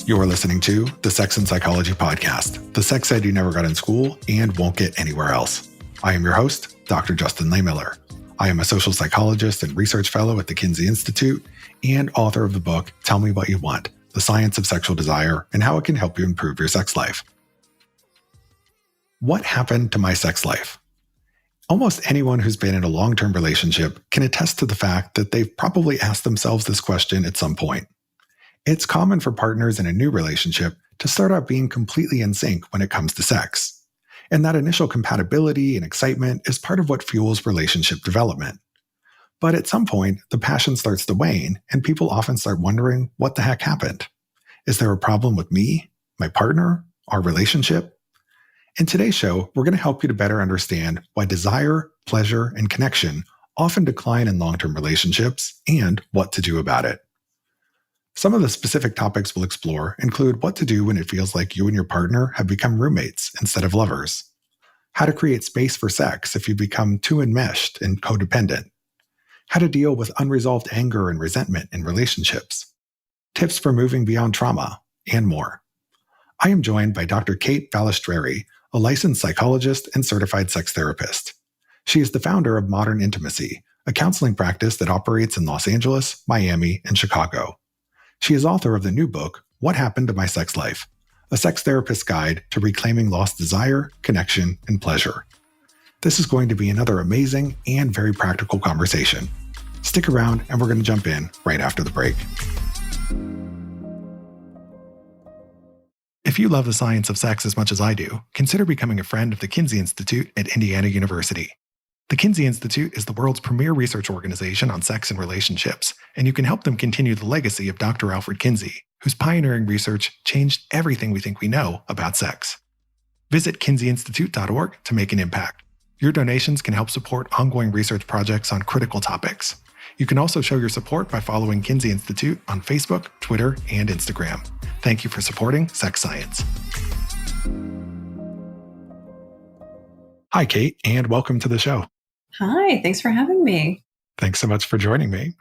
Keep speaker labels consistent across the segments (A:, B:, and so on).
A: You're listening to the Sex and Psychology Podcast, the sex ed you never got in school and won't get anywhere else. I am your host, Dr. Justin Lehmiller. I am a social psychologist and research fellow at the Kinsey Institute and author of the book, Tell Me What You Want, The Science of Sexual Desire and How It Can Help You Improve Your Sex Life. What happened to my sex life? Almost anyone who's been in a long-term relationship can attest to the fact that they've probably asked themselves this question at some point. It's common for partners in a new relationship to start out being completely in sync when it comes to sex. And that initial compatibility and excitement is part of what fuels relationship development. But at some point, the passion starts to wane, and people often start wondering what the heck happened. Is there a problem with me, my partner, our relationship? In today's show, we're going to help you to better understand why desire, pleasure, and connection often decline in long-term relationships and what to do about it. Some of the specific topics we'll explore include what to do when it feels like you and your partner have become roommates instead of lovers, how to create space for sex if you become too enmeshed and codependent, how to deal with unresolved anger and resentment in relationships, tips for moving beyond trauma, and more. I am joined by Dr. Kate Balistreri, a licensed psychologist and certified sex therapist. She is the founder of Modern Intimacy, a counseling practice that operates in Los Angeles, Miami, and Chicago. She is author of the new book, What Happened to My Sex Life? A Sex Therapist's Guide to Reclaiming Lost Desire, Connection, and Pleasure. This is going to be another amazing and very practical conversation. Stick around and we're going to jump in right after the break. If you love the science of sex as much as I do, consider becoming a friend of the Kinsey Institute at Indiana University. The Kinsey Institute is the world's premier research organization on sex and relationships, and you can help them continue the legacy of Dr. Alfred Kinsey, whose pioneering research changed everything we think we know about sex. Visit kinseyinstitute.org to make an impact. Your donations can help support ongoing research projects on critical topics. You can also show your support by following Kinsey Institute on Facebook, Twitter, and Instagram. Thank you for supporting sex science. Hi, Kate, and welcome to the show.
B: Hi, thanks for having me.
A: Thanks so much for joining me.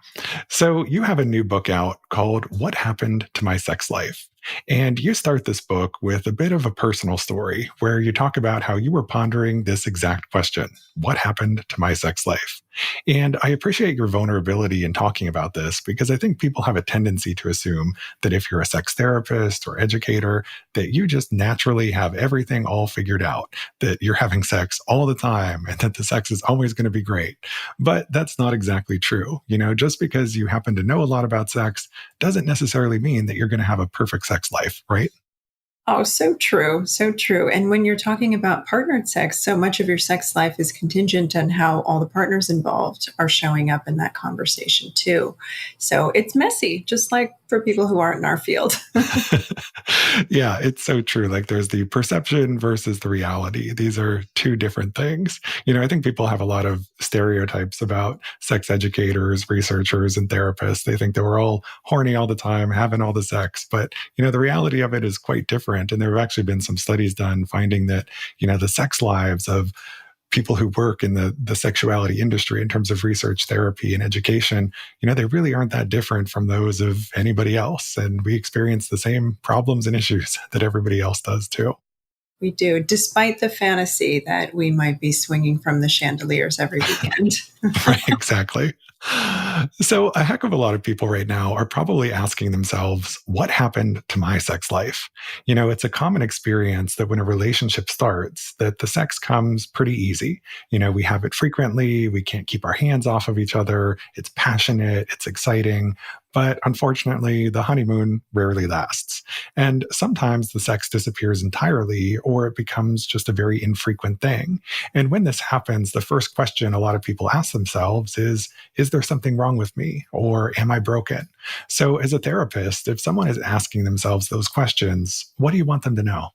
A: So you have a new book out called What Happened to My Sex Life? And you start this book with a bit of a personal story where you talk about how you were pondering this exact question, what happened to my sex life? And I appreciate your vulnerability in talking about this because I think people have a tendency to assume that if you're a sex therapist or educator, that you just naturally have everything all figured out, that you're having sex all the time and that the sex is always going to be great. But that's not exactly true. You know, just because you happen to know a lot about sex doesn't necessarily mean that you're going to have a perfect sex life, right?
B: Oh, so true. So true. And when you're talking about partnered sex, so much of your sex life is contingent on how all the partners involved are showing up in that conversation too. So it's messy, just like for people who aren't in our field.
A: Yeah, it's so true. Like there's the perception versus the reality. These are two different things. You know, I think people have a lot of stereotypes about sex educators, researchers, and therapists. They think that we're all horny all the time, having all the sex. But, you know, the reality of it is quite different. And there have actually been some studies done finding that, you know, the sex lives of people who work in the sexuality industry in terms of research, therapy, and education, you know, they really aren't that different from those of anybody else. And we experience the same problems and issues that everybody else does too.
B: We do, despite the fantasy that we might be swinging from the chandeliers every weekend.
A: Right, exactly. So a heck of a lot of people right now are probably asking themselves, what happened to my sex life? You know, it's a common experience that when a relationship starts, that the sex comes pretty easy. You know, we have it frequently. We can't keep our hands off of each other. It's passionate. It's exciting. But unfortunately, the honeymoon rarely lasts. And sometimes the sex disappears entirely, or it becomes just a very infrequent thing. And when this happens, the first question a lot of people ask themselves is there something wrong with me? Or am I broken? So as a therapist, if someone is asking themselves those questions, what do you want them to know?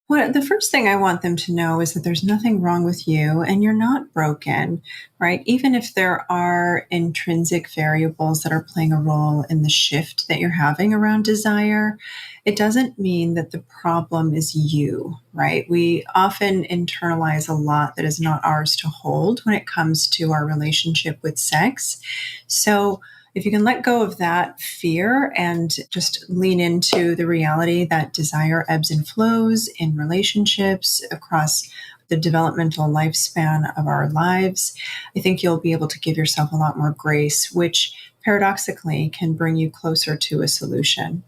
B: Well, the first thing I want them to know is that there's nothing wrong with you and you're not broken, right? Even if there are intrinsic variables that are playing a role in the shift that you're having around desire, it doesn't mean that the problem is you, right? We often internalize a lot that is not ours to hold when it comes to our relationship with sex. So if you can let go of that fear and just lean into the reality that desire ebbs and flows in relationships across the developmental lifespan of our lives, I think you'll be able to give yourself a lot more grace, which paradoxically can bring you closer to a solution.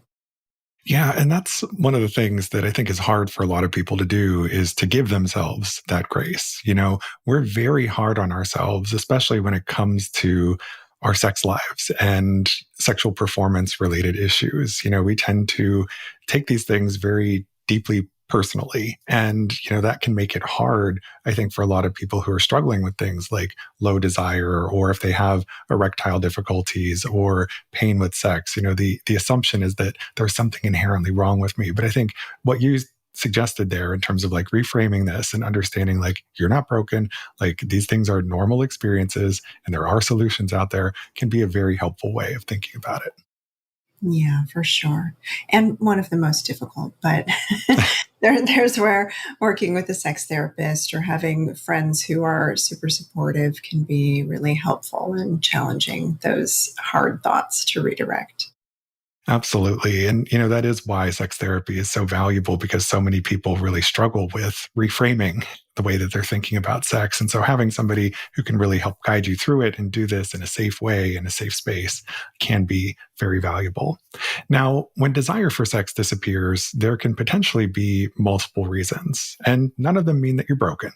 A: Yeah, and that's one of the things that I think is hard for a lot of people to do is to give themselves that grace. We're very hard on ourselves, especially when it comes to our sex lives and sexual performance related issues. We tend to take these things very deeply personally. And, that can make it hard, I think, for a lot of people who are struggling with things like low desire, or if they have erectile difficulties or pain with sex. The assumption is that there's something inherently wrong with me. But I think what you suggested there in terms of like reframing this and understanding like you're not broken, like these things are normal experiences and there are solutions out there can be a very helpful way of thinking about it.
B: Yeah, for sure. And one of the most difficult, but there's where working with a sex therapist or having friends who are super supportive can be really helpful in challenging those hard thoughts to redirect.
A: Absolutely. And, that is why sex therapy is so valuable because so many people really struggle with reframing the way that they're thinking about sex. And so having somebody who can really help guide you through it and do this in a safe way, in a safe space, can be very valuable. Now, when desire for sex disappears, there can potentially be multiple reasons, and none of them mean that you're broken.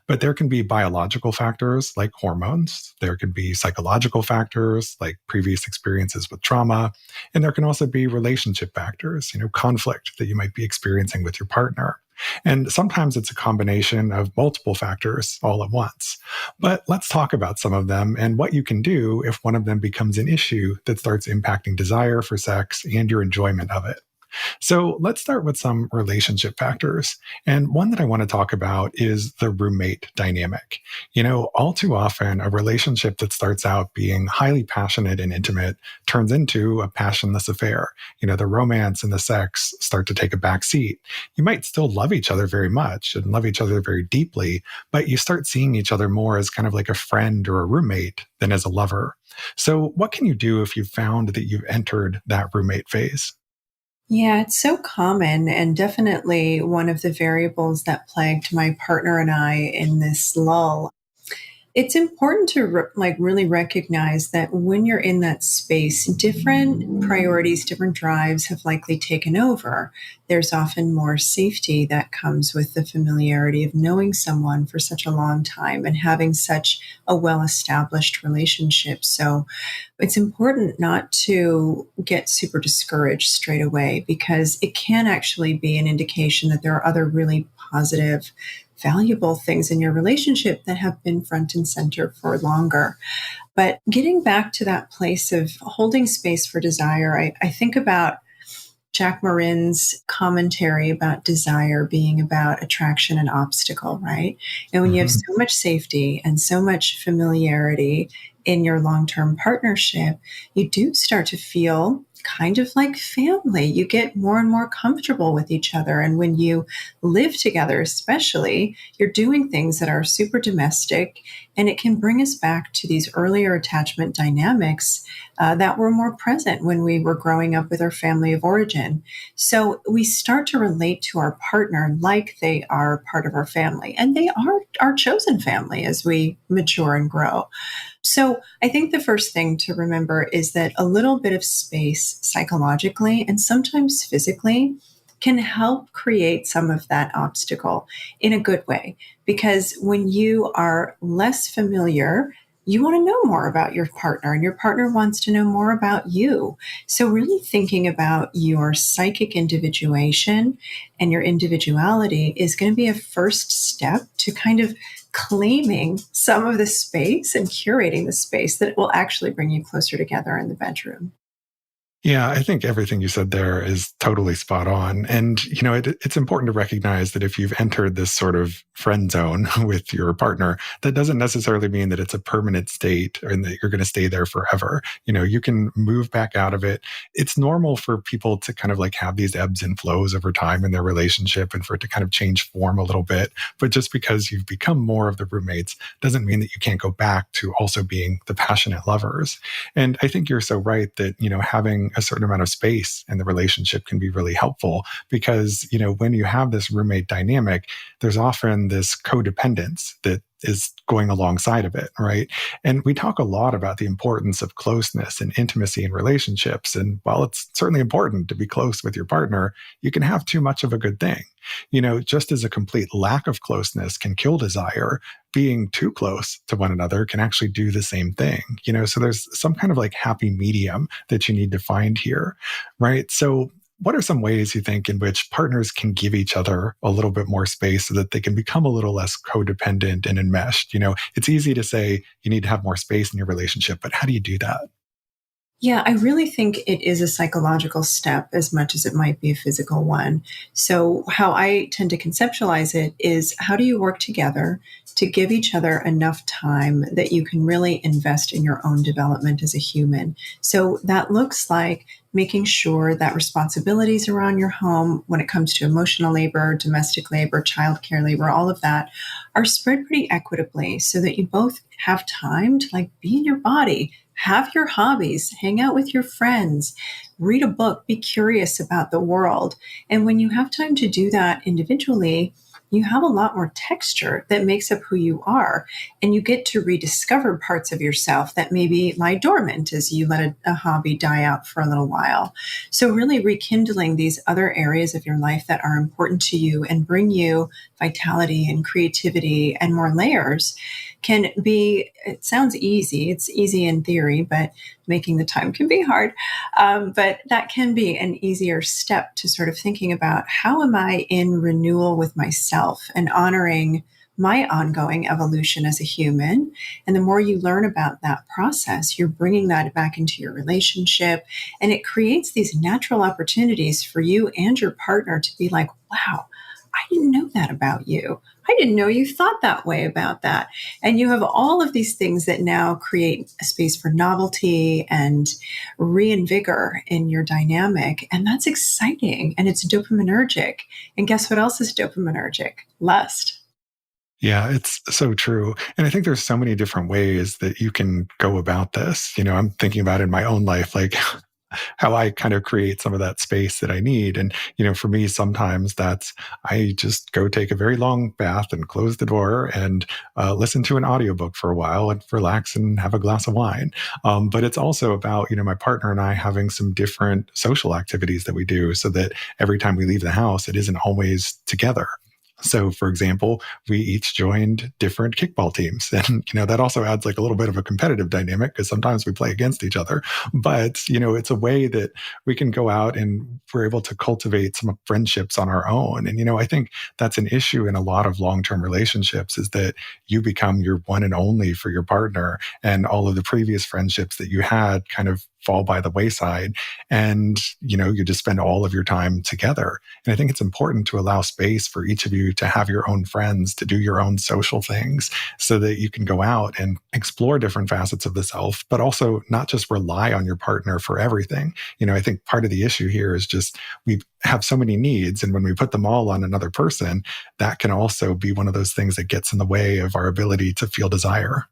A: But there can be biological factors like hormones. There can be psychological factors like previous experiences with trauma. And there can also be relationship factors, conflict that you might be experiencing with your partner. And sometimes it's a combination of multiple factors all at once. But let's talk about some of them and what you can do if one of them becomes an issue that starts impacting desire for sex and your enjoyment of it. So let's start with some relationship factors. And one that I want to talk about is the roommate dynamic. All too often, a relationship that starts out being highly passionate and intimate turns into a passionless affair. The romance and the sex start to take a back seat. You might still love each other very much and love each other very deeply, but you start seeing each other more as kind of like a friend or a roommate than as a lover. So, what can you do if you've found that you've entered that roommate phase?
B: Yeah, it's so common and definitely one of the variables that plagued my partner and I in this lull. It's important to really recognize that when you're in that space, different priorities, different drives have likely taken over. There's often more safety that comes with the familiarity of knowing someone for such a long time and having such a well-established relationship. So it's important not to get super discouraged straight away because it can actually be an indication that there are other really positive, valuable things in your relationship that have been front and center for longer. But getting back to that place of holding space for desire, I think about Jack Morin's commentary about desire being about attraction and obstacle, right? And when you have
A: Mhm.
B: so much safety and so much familiarity in your long term partnership, you do start to feel kind of like family. You get more and more comfortable with each other. And when you live together, especially, you're doing things that are super domestic. And it can bring us back to these earlier attachment dynamics that were more present when we were growing up with our family of origin. So we start to relate to our partner like they are part of our family, and they are our chosen family as we mature and grow. So I think the first thing to remember is that a little bit of space psychologically and sometimes physically can help create some of that obstacle in a good way. Because when you are less familiar, you want to know more about your partner, and your partner wants to know more about you. So, really thinking about your psychic individuation and your individuality is going to be a first step to kind of claiming some of the space and curating the space that will actually bring you closer together in the bedroom.
A: Yeah, I think everything you said there is totally spot on. And, it's important to recognize that if you've entered this sort of friend zone with your partner, that doesn't necessarily mean that it's a permanent state and that you're going to stay there forever. You can move back out of it. It's normal for people to kind of like have these ebbs and flows over time in their relationship and for it to kind of change form a little bit. But just because you've become more of the roommates doesn't mean that you can't go back to also being the passionate lovers. And I think you're so right that, having a certain amount of space in the relationship can be really helpful because, when you have this roommate dynamic, there's often this codependence that is going alongside of it, right? And we talk a lot about the importance of closeness and intimacy in relationships. And while it's certainly important to be close with your partner, you can have too much of a good thing. Just as a complete lack of closeness can kill desire, being too close to one another can actually do the same thing. So there's some kind of like happy medium that you need to find here, right? So what are some ways you think in which partners can give each other a little bit more space so that they can become a little less codependent and enmeshed? It's easy to say you need to have more space in your relationship, but how do you do that?
B: Yeah, I really think it is a psychological step as much as it might be a physical one. So, how I tend to conceptualize it is how do you work together to give each other enough time that you can really invest in your own development as a human? So, that looks like making sure that responsibilities around your home, when it comes to emotional labor, domestic labor, childcare labor, all of that, are spread pretty equitably so that you both have time to like be in your body, have your hobbies, hang out with your friends, read a book, be curious about the world. And when you have time to do that individually, you have a lot more texture that makes up who you are. And you get to rediscover parts of yourself that maybe lie dormant as you let a hobby die out for a little while. So, really rekindling these other areas of your life that are important to you and bring you vitality and creativity and more layers can be, it sounds easy. It's easy in theory, but making the time can be hard. But that can be an easier step to sort of thinking about how am I in renewal with myself and honoring my ongoing evolution as a human. And the more you learn about that process, you're bringing that back into your relationship. And it creates these natural opportunities for you and your partner to be like, wow, I didn't know that about you. I didn't know you thought that way about that. And you have all of these things that now create a space for novelty and reinvigor in your dynamic. And that's exciting. And it's dopaminergic. And guess what else is dopaminergic? Lust.
A: Yeah, it's so true. And I think there's so many different ways that you can go about this. I'm thinking about in my own life, like how I kind of create some of that space that I need. And, for me, sometimes that's I just go take a very long bath and close the door and listen to an audiobook for a while and relax and have a glass of wine. But it's also about, my partner and I having some different social activities that we do so that every time we leave the house, it isn't always together. So, for example, we each joined different kickball teams. And, that also adds like a little bit of a competitive dynamic because sometimes we play against each other. But, it's a way that we can go out and we're able to cultivate some friendships on our own. And, I think that's an issue in a lot of long-term relationships is that you become your one and only for your partner. And all of the previous friendships that you had kind of fall by the wayside. And, you just spend all of your time together. And I think it's important to allow space for each of you to have your own friends, to do your own social things so that you can go out and explore different facets of the self, but also not just rely on your partner for everything. I think part of the issue here is just we have so many needs. And when we put them all on another person, that can also be one of those things that gets in the way of our ability to feel desire.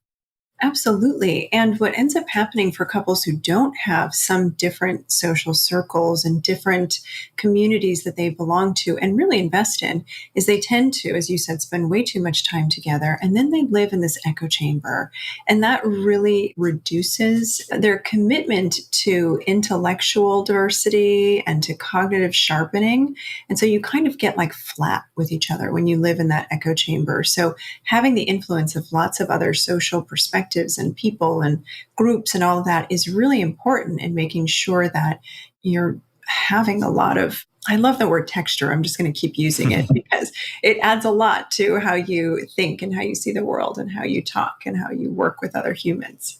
B: Absolutely. And what ends up happening for couples who don't have some different social circles and different communities that they belong to and really invest in is they tend to, as you said, spend way too much time together. And then they live in this echo chamber. And that really reduces their commitment to intellectual diversity and to cognitive sharpening. And so you kind of get like flat with each other when you live in that echo chamber. So having the influence of lots of other social perspectives and people and groups and all of that is really important in making sure that you're having a lot of, I love the word texture. I'm just going to keep using it because it adds a lot to how you think and how you see the world and how you talk and how you work with other humans.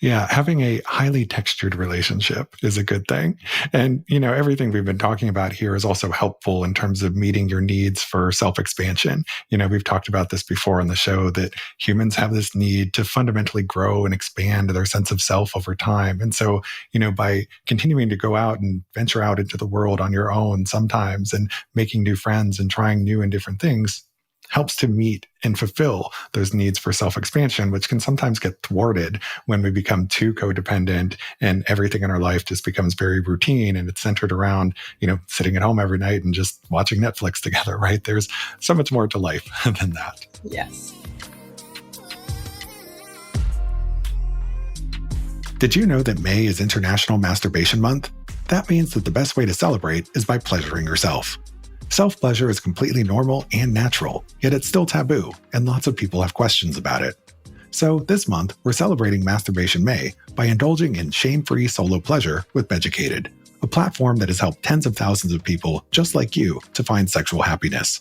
A: Yeah, having a highly textured relationship is a good thing. And, everything we've been talking about here is also helpful in terms of meeting your needs for self expansion. We've talked about this before on the show that humans have this need to fundamentally grow and expand their sense of self over time. And so, by continuing to go out and venture out into the world on your own sometimes and making new friends and trying new and different things, helps to meet and fulfill those needs for self expansion, which can sometimes get thwarted when we become too codependent and everything in our life just becomes very routine and it's centered around, sitting at home every night and just watching Netflix together, right? There's so much more to life than that.
B: Yes.
A: Did you know that May is International Masturbation Month? That means that the best way to celebrate is by pleasuring yourself. Self-pleasure is completely normal and natural, yet it's still taboo, and lots of people have questions about it. So this month, we're celebrating Masturbation May by indulging in shame-free solo pleasure with Beducated, a platform that has helped tens of thousands of people just like you to find sexual happiness.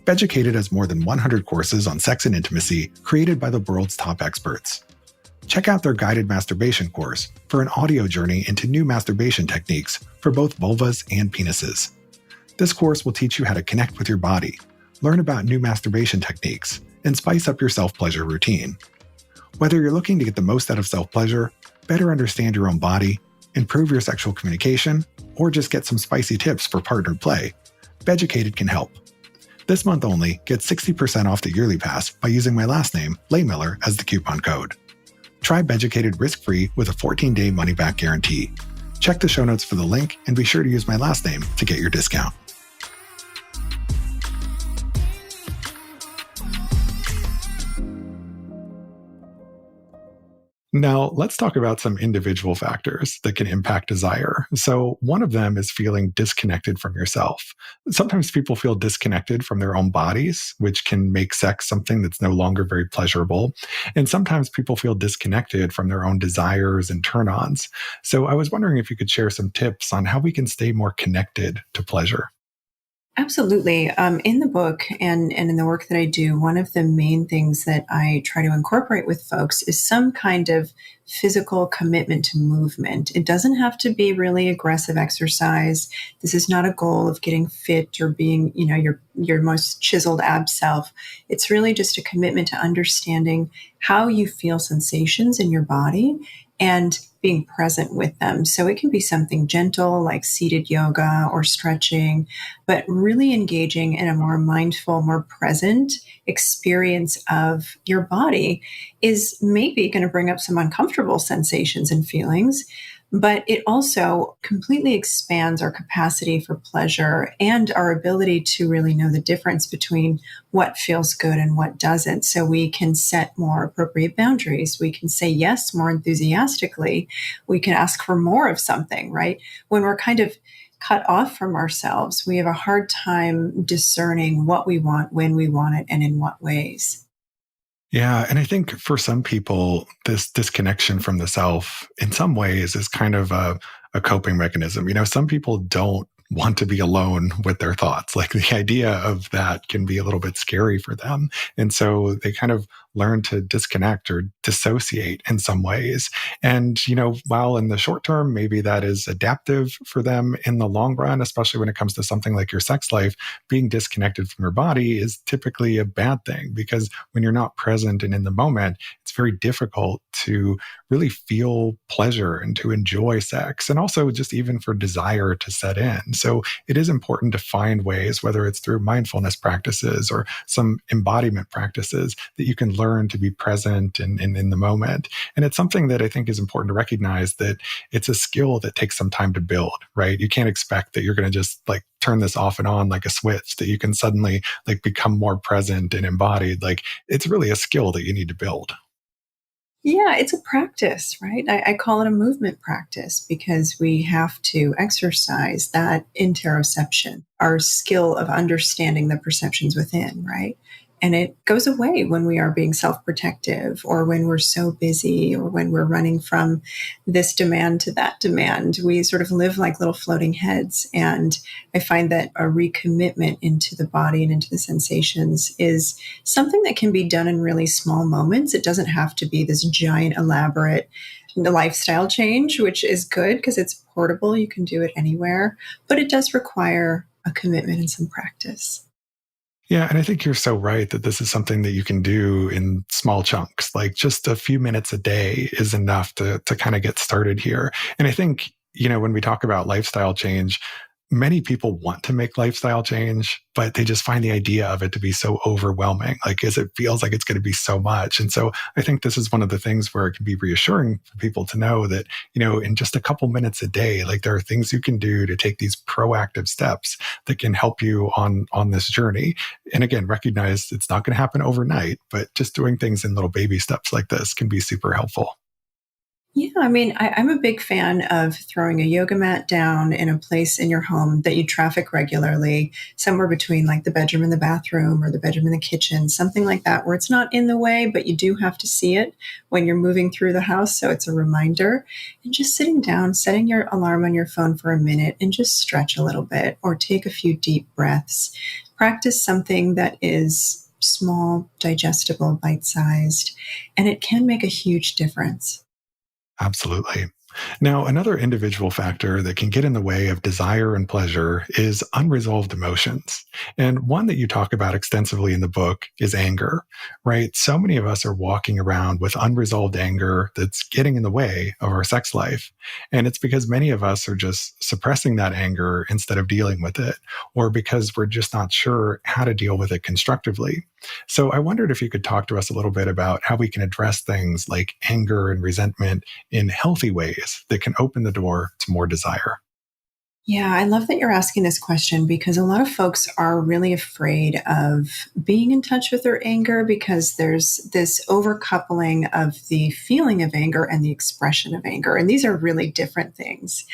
A: Beducated has more than 100 courses on sex and intimacy created by the world's top experts. Check out their guided masturbation course for an audio journey into new masturbation techniques for both vulvas and penises. This course will teach you how to connect with your body, learn about new masturbation techniques, and spice up your self-pleasure routine. Whether you're looking to get the most out of self-pleasure, better understand your own body, improve your sexual communication, or just get some spicy tips for partnered play, Beducated can help. This month only, get 60% off the yearly pass by using my last name, Leymiller, as the coupon code. Try Beducated risk-free with a 14-day money-back guarantee. Check the show notes for the link and be sure to use my last name to get your discount. Now, let's talk about some individual factors that can impact desire. So, one of them is feeling disconnected from yourself. Sometimes people feel disconnected from their own bodies, which can make sex something that's no longer very pleasurable. And sometimes people feel disconnected from their own desires and turn ons. So, I was wondering if you could share some tips on how we can stay more connected to pleasure.
B: Absolutely. In the book and in the work that I do, one of the main things that I try to incorporate with folks is some kind of physical commitment to movement. It doesn't have to be really aggressive exercise. This is not a goal of getting fit or being, your most chiseled ab self. It's really just a commitment to understanding how you feel sensations in your body and being present with them. So it can be something gentle like seated yoga or stretching, but really engaging in a more mindful, more present experience of your body is maybe going to bring up some uncomfortable sensations and feelings, but it also completely expands our capacity for pleasure and our ability to really know the difference between what feels good and what doesn't. So we can set more appropriate boundaries. We can say yes more enthusiastically. We can ask for more of something, right? When we're kind of cut off from ourselves, we have a hard time discerning what we want, when we want it, and in what ways.
A: Yeah. And I think for some people, this disconnection from the self in some ways is kind of a coping mechanism. Some people don't want to be alone with their thoughts. Like the idea of that can be a little bit scary for them. And so they kind of learn to disconnect or dissociate in some ways. And, while in the short term, maybe that is adaptive for them, in the long run, especially when it comes to something like your sex life, being disconnected from your body is typically a bad thing because when you're not present and in the moment, it's very difficult to really feel pleasure and to enjoy sex, and also just even for desire to set in. So it is important to find ways, whether it's through mindfulness practices or some embodiment practices, that you can learn to be present and in the moment. And it's something that I think is important to recognize that it's a skill that takes some time to build, right? You can't expect that you're going to just like turn this off and on like a switch, that you can suddenly like become more present and embodied. Like it's really a skill that you need to build.
B: Yeah, it's a practice, right? I call it a movement practice because we have to exercise that interoception, our skill of understanding the perceptions within, right? And it goes away when we are being self protective or when we're so busy or when we're running from this demand to that demand. We sort of live like little floating heads. And I find that a recommitment into the body and into the sensations is something that can be done in really small moments. It doesn't have to be this giant, elaborate lifestyle change, which is good because it's portable. You can do it anywhere, but it does require a commitment and some practice.
A: Yeah, and I think you're so right that this is something that you can do in small chunks. Like just a few minutes a day is enough to kind of get started here. And I think, when we talk about lifestyle change, many people want to make lifestyle change, but they just find the idea of it to be so overwhelming. Like, as it feels like it's going to be so much. And so I think this is one of the things where it can be reassuring for people to know that, in just a couple minutes a day, like there are things you can do to take these proactive steps that can help you on this journey. And again, recognize it's not going to happen overnight, but just doing things in little baby steps like this can be super helpful.
B: Yeah, I'm a big fan of throwing a yoga mat down in a place in your home that you traffic regularly, somewhere between like the bedroom and the bathroom or the bedroom and the kitchen, something like that, where it's not in the way, but you do have to see it when you're moving through the house. So it's a reminder. And just sitting down, setting your alarm on your phone for a minute and just stretch a little bit or take a few deep breaths. Practice something that is small, digestible, bite sized, and it can make a huge difference.
A: Absolutely. Now, another individual factor that can get in the way of desire and pleasure is unresolved emotions. And one that you talk about extensively in the book is anger, right? So many of us are walking around with unresolved anger that's getting in the way of our sex life. And it's because many of us are just suppressing that anger instead of dealing with it, or because we're just not sure how to deal with it constructively. So I wondered if you could talk to us a little bit about how we can address things like anger and resentment in healthy ways that can open the door to more desire.
B: Yeah, I love that you're asking this question because a lot of folks are really afraid of being in touch with their anger because there's this overcoupling of the feeling of anger and the expression of anger. And these are really different things.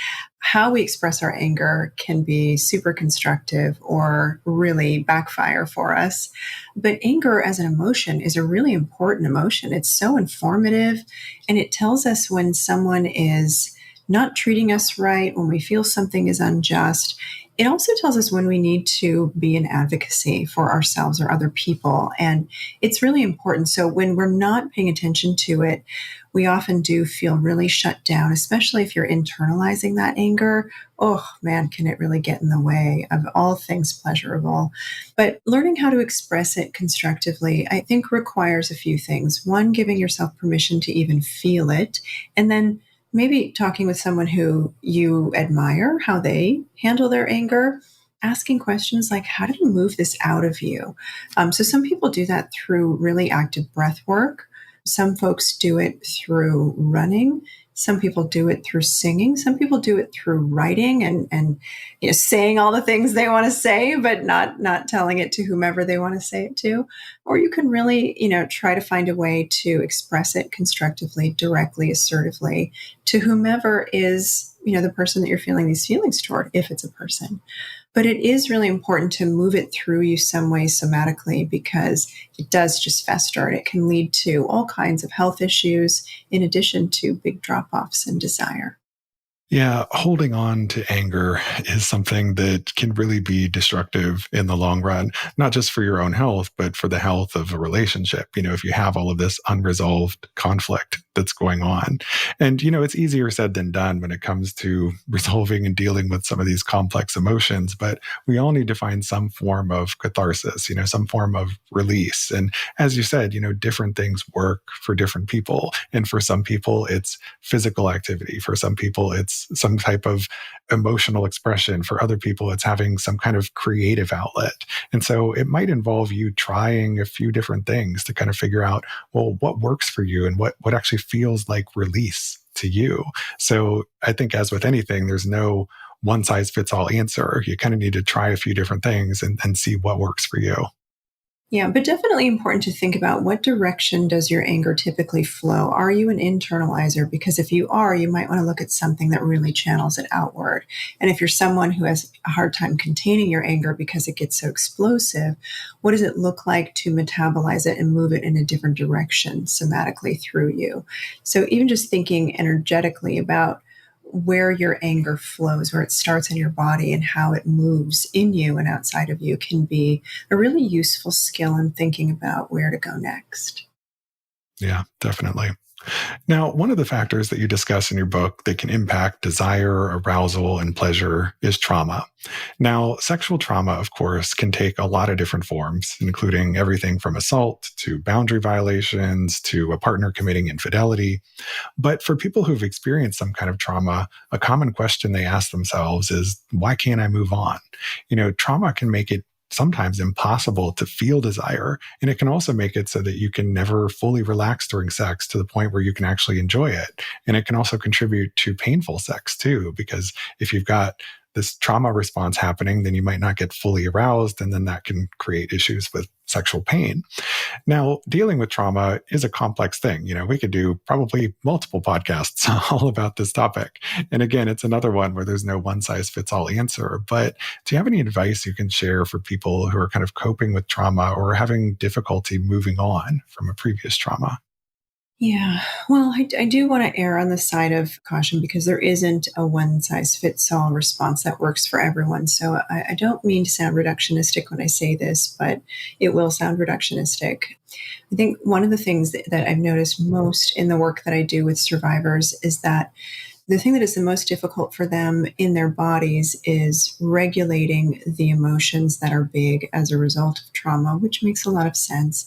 B: How we express our anger can be super constructive or really backfire for us. But anger as an emotion is a really important emotion. It's so informative and it tells us when someone is not treating us right, when we feel something is unjust. It also tells us when we need to be in advocacy for ourselves or other people. And it's really important. So when we're not paying attention to it, we often do feel really shut down, especially if you're internalizing that anger. Oh man, can it really get in the way of all things pleasurable? But learning how to express it constructively, I think requires a few things. One, giving yourself permission to even feel it. And then maybe talking with someone who you admire, how they handle their anger, asking questions like, how do you move this out of you? So some people do that through really active breath work. Some folks do it through running. Some people do it through singing. Some people do it through writing and saying all the things they want to say, but not telling it to whomever they want to say it to. Or you can really, try to find a way to express it constructively, directly, assertively to whomever is, the person that you're feeling these feelings toward, if it's a person. But it is really important to move it through you some way somatically because it does just fester and it can lead to all kinds of health issues in addition to big drop-offs in desire.
A: Yeah, holding on to anger is something that can really be destructive in the long run, not just for your own health, but for the health of a relationship. If you have all of this unresolved conflict that's going on. And, it's easier said than done when it comes to resolving and dealing with some of these complex emotions, but we all need to find some form of catharsis, some form of release. And as you said, different things work for different people. And for some people, it's physical activity. For some people, it's some type of emotional expression. For other people, it's having some kind of creative outlet. And so it might involve you trying a few different things to kind of figure out, well, what works for you and what actually feels like release to you. So I think as with anything, there's no one size fits all answer. You kind of need to try a few different things and see what works for you.
B: Yeah, but definitely important to think about what direction does your anger typically flow? Are you an internalizer? Because if you are, you might want to look at something that really channels it outward. And if you're someone who has a hard time containing your anger because it gets so explosive, what does it look like to metabolize it and move it in a different direction somatically through you? So even just thinking energetically about where your anger flows, where it starts in your body and how it moves in you and outside of you can be a really useful skill in thinking about where to go next.
A: Yeah, definitely. Now, one of the factors that you discuss in your book that can impact desire, arousal, and pleasure is trauma. Now, sexual trauma, of course, can take a lot of different forms, including everything from assault to boundary violations to a partner committing infidelity. But for people who've experienced some kind of trauma, a common question they ask themselves is, why can't I move on? Trauma can make it sometimes impossible to feel desire. And it can also make it so that you can never fully relax during sex to the point where you can actually enjoy it. And it can also contribute to painful sex too, because if you've got this trauma response happening, then you might not get fully aroused. And then that can create issues with sexual pain. Now, dealing with trauma is a complex thing. We could do probably multiple podcasts all about this topic. And again, it's another one where there's no one size fits all answer. But do you have any advice you can share for people who are kind of coping with trauma or having difficulty moving on from a previous trauma?
B: Yeah, well, I do want to err on the side of caution because there isn't a one size fits all response that works for everyone. So I don't mean to sound reductionistic when I say this, but it will sound reductionistic. I think one of the things that I've noticed most in the work that I do with survivors is that the thing that is the most difficult for them in their bodies is regulating the emotions that are big as a result of trauma, which makes a lot of sense.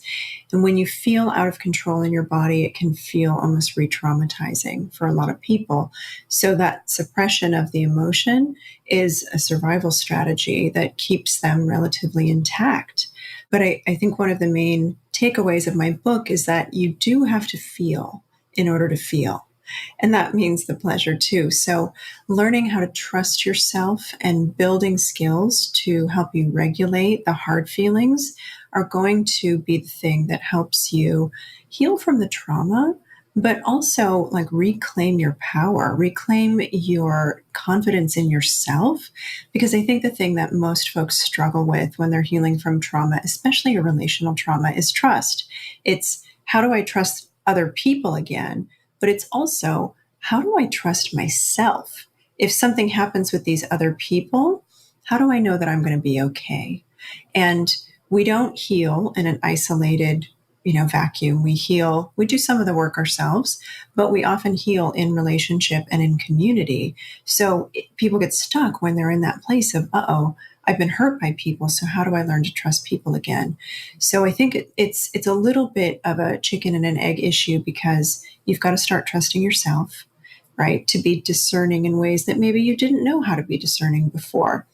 B: And when you feel out of control in your body, it can feel almost re traumatizing for a lot of people. So, that suppression of the emotion is a survival strategy that keeps them relatively intact. But I think one of the main takeaways of my book is that you do have to feel in order to feel. And that means the pleasure too. So, learning how to trust yourself and building skills to help you regulate the hard feelings are going to be the thing that helps you heal from the trauma, but also like reclaim your power, reclaim your confidence in yourself. Because I think the thing that most folks struggle with when they're healing from trauma, especially a relational trauma, is trust. It's how do I trust other people again? But it's also, how do I trust myself? If something happens with these other people, how do I know that I'm going to be okay? And we don't heal in an isolated, vacuum. We do some of the work ourselves, but we often heal in relationship and in community. So people get stuck when they're in that place of, uh-oh, I've been hurt by people. So how do I learn to trust people again? So I think it's a little bit of a chicken and an egg issue because you've got to start trusting yourself, right? To be discerning in ways that maybe you didn't know how to be discerning before,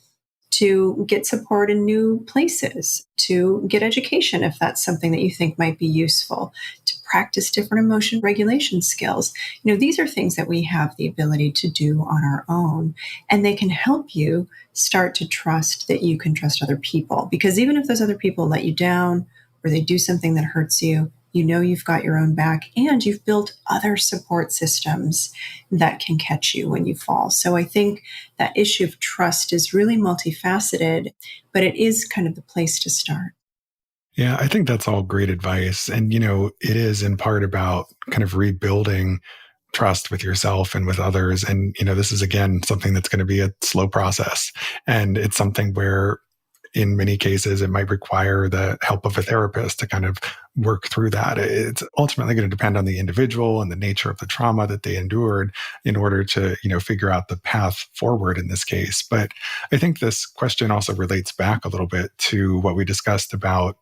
B: to get support in new places, to get education if that's something that you think might be useful, to practice different emotion regulation skills. These are things that we have the ability to do on our own, and they can help you start to trust that you can trust other people. Because even if those other people let you down or they do something that hurts you, you've got your own back and you've built other support systems that can catch you when you fall. So I think that issue of trust is really multifaceted, but it is kind of the place to start.
A: Yeah, I think that's all great advice. And, it is in part about kind of rebuilding trust with yourself and with others. And, this is again something that's going to be a slow process. And it's something where in many cases, it might require the help of a therapist to kind of work through that. It's ultimately going to depend on the individual and the nature of the trauma that they endured in order to, figure out the path forward in this case. But I think this question also relates back a little bit to what we discussed about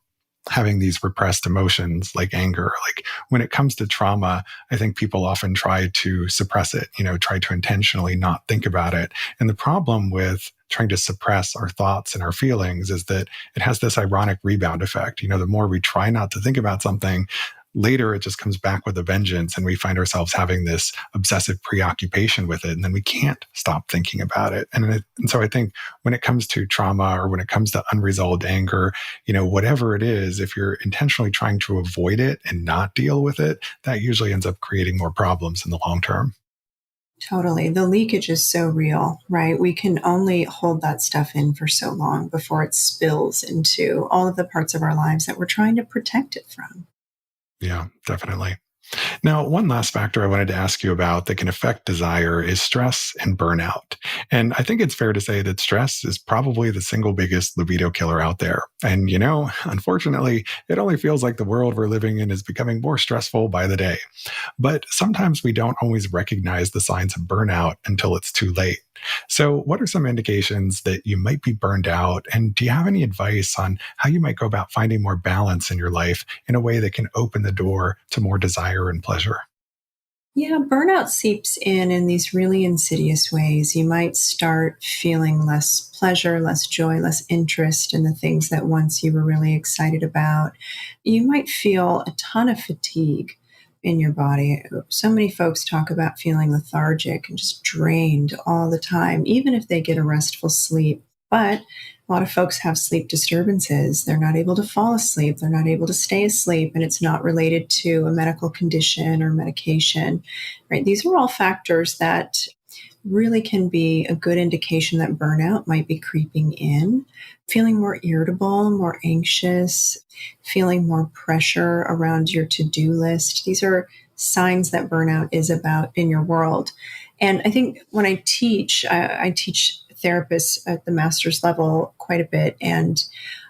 A: having these repressed emotions like anger. Like when it comes to trauma, I think people often try to suppress it, try to intentionally not think about it. And the problem with trying to suppress our thoughts and our feelings is that it has this ironic rebound effect. The more we try not to think about something, later it just comes back with a vengeance and we find ourselves having this obsessive preoccupation with it. And then we can't stop thinking about it. And so I think when it comes to trauma or when it comes to unresolved anger, whatever it is, if you're intentionally trying to avoid it and not deal with it, that usually ends up creating more problems in the long term.
B: Totally. The leakage is so real, right? We can only hold that stuff in for so long before it spills into all of the parts of our lives that we're trying to protect it from.
A: Yeah, definitely. Now, one last factor I wanted to ask you about that can affect desire is stress and burnout. And I think it's fair to say that stress is probably the single biggest libido killer out there. And, unfortunately, it only feels like the world we're living in is becoming more stressful by the day. But sometimes we don't always recognize the signs of burnout until it's too late. So, what are some indications that you might be burned out? And do you have any advice on how you might go about finding more balance in your life in a way that can open the door to more desire and pleasure?
B: Yeah, burnout seeps in these really insidious ways. You might start feeling less pleasure, less joy, less interest in the things that once you were really excited about. You might feel a ton of fatigue in your body. So many folks talk about feeling lethargic and just drained all the time, even if they get a restful sleep. But a lot of folks have sleep disturbances. They're not able to fall asleep. They're not able to stay asleep, and it's not related to a medical condition or medication, right? These are all factors that really can be a good indication that burnout might be creeping in. Feeling more irritable, more anxious, feeling more pressure around your to-do list. These are signs that burnout is about in your world. And I think when I teach therapists at the master's level quite a bit. And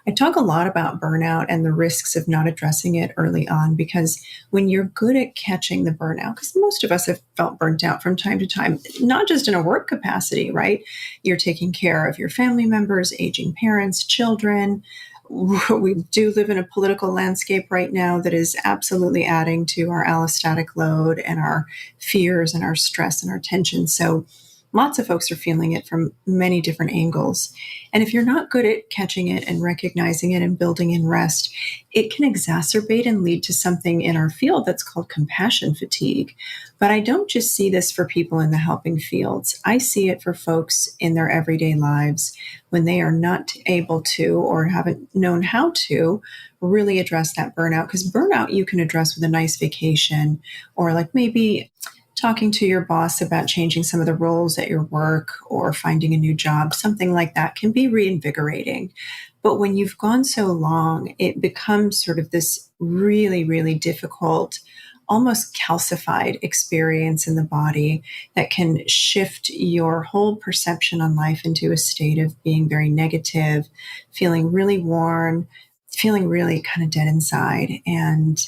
B: I talk a lot about burnout and the risks of not addressing it early on, because when you're good at catching the burnout, because most of us have felt burnt out from time to time, not just in a work capacity, right? You're taking care of your family members, aging parents, children. We do live in a political landscape right now that is absolutely adding to our allostatic load and our fears and our stress and our tension. So lots of folks are feeling it from many different angles. And if you're not good at catching it and recognizing it and building in rest, it can exacerbate and lead to something in our field that's called compassion fatigue. But I don't just see this for people in the helping fields. I see it for folks in their everyday lives when they are not able to or haven't known how to really address that burnout. Because burnout you can address with a nice vacation, or like maybe talking to your boss about changing some of the roles at your work or finding a new job. Something like that can be reinvigorating. But when you've gone so long, it becomes sort of this really, really difficult, almost calcified experience in the body that can shift your whole perception on life into a state of being very negative, feeling really worn, feeling really kind of dead inside. And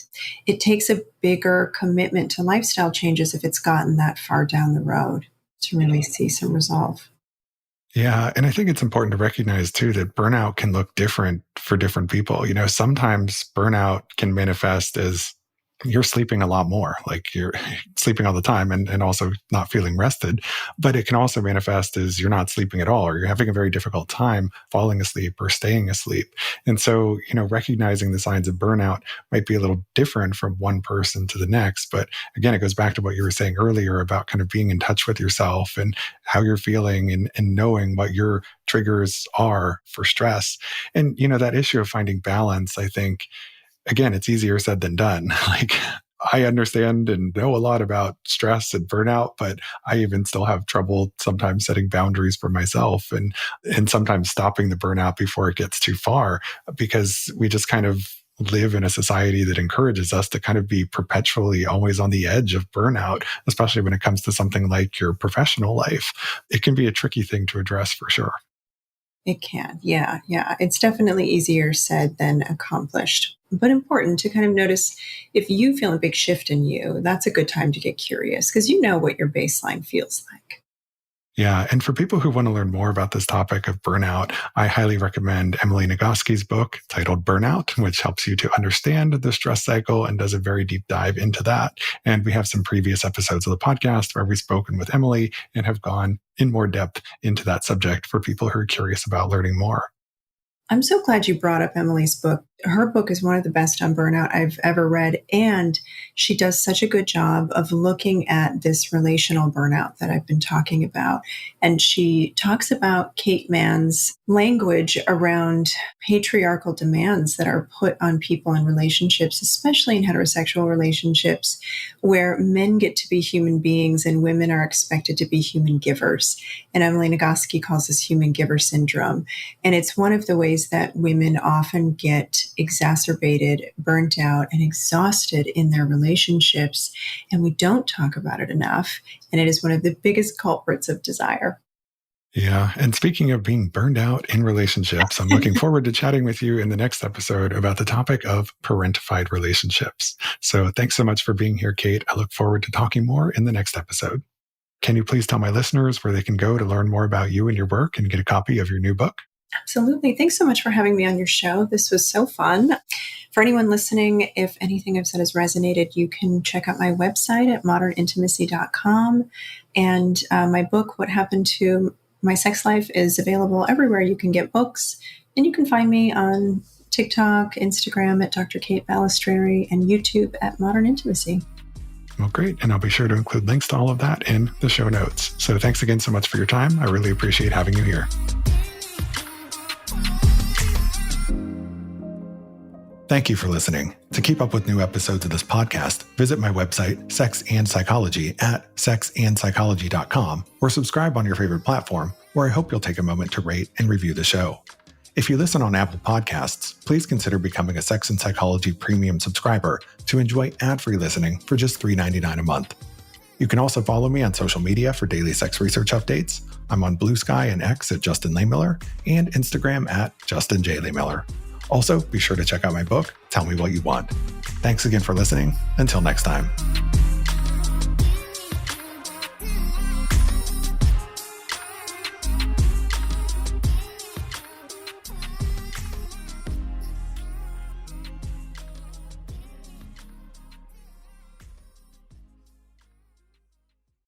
B: it takes a bigger commitment to lifestyle changes if it's gotten that far down the road to really see some resolve.
A: Yeah. And I think it's important to recognize too that burnout can look different for different people. Sometimes burnout can manifest as you're sleeping a lot more, like you're sleeping all the time and also not feeling rested. But it can also manifest as you're not sleeping at all, or you're having a very difficult time falling asleep or staying asleep. And so, recognizing the signs of burnout might be a little different from one person to the next. But again, it goes back to what you were saying earlier about kind of being in touch with yourself and how you're feeling and knowing what your triggers are for stress. And, that issue of finding balance, I think, again, it's easier said than done. Like, I understand and know a lot about stress and burnout, but I even still have trouble sometimes setting boundaries for myself and sometimes stopping the burnout before it gets too far, because we just kind of live in a society that encourages us to kind of be perpetually always on the edge of burnout, especially when it comes to something like your professional life. It can be a tricky thing to address for sure.
B: It can. Yeah. Yeah. It's definitely easier said than accomplished, but important to kind of notice if you feel a big shift in you, that's a good time to get curious because you know what your baseline feels like.
A: Yeah. And for people who want to learn more about this topic of burnout, I highly recommend Emily Nagoski's book titled Burnout, which helps you to understand the stress cycle and does a very deep dive into that. And we have some previous episodes of the podcast where we've spoken with Emily and have gone in more depth into that subject for people who are curious about learning more.
B: I'm so glad you brought up Emily's book. her book is one of the best on burnout I've ever read. And she does such a good job of looking at this relational burnout that I've been talking about. And she talks about Kate Mann's language around patriarchal demands that are put on people in relationships, especially in heterosexual relationships, where men get to be human beings and women are expected to be human givers. And Emily Nagoski calls this human giver syndrome. And it's one of the ways that women often get exacerbated, burnt out, and exhausted in their relationships. And we don't talk about it enough. And it is one of the biggest culprits of desire.
A: Yeah. And speaking of being burned out in relationships, I'm looking forward to chatting with you in the next episode about the topic of parentified relationships. So thanks so much for being here, Kate. I look forward to talking more in the next episode. Can you please tell my listeners where they can go to learn more about you and your work and get a copy of your new book?
B: Absolutely. Thanks so much for having me on your show. This was so fun. For anyone listening, if anything I've said has resonated, you can check out my website at modernintimacy.com. And my book, What Happened to My Sex Life, is available everywhere you can get books. And you can find me on TikTok, Instagram at Dr. Kate Balistreri, and YouTube at Modern Intimacy.
A: Well, great. And I'll be sure to include links to all of that in the show notes. So thanks again so much for your time. I really appreciate having you here. Thank you for listening. To keep up with new episodes of this podcast, visit my website, Sex and Psychology, at sexandpsychology.com, or subscribe on your favorite platform, where I hope you'll take a moment to rate and review the show. If you listen on Apple Podcasts, please consider becoming a Sex and Psychology Premium subscriber to enjoy ad-free listening for just $3.99 a month. You can also follow me on social media for daily sex research updates. I'm on Blue Sky and X at Justin Lehmiller and Instagram at Justin J. Lehmiller. Also, be sure to check out my book, Tell Me What You Want. Thanks again for listening. Until next time.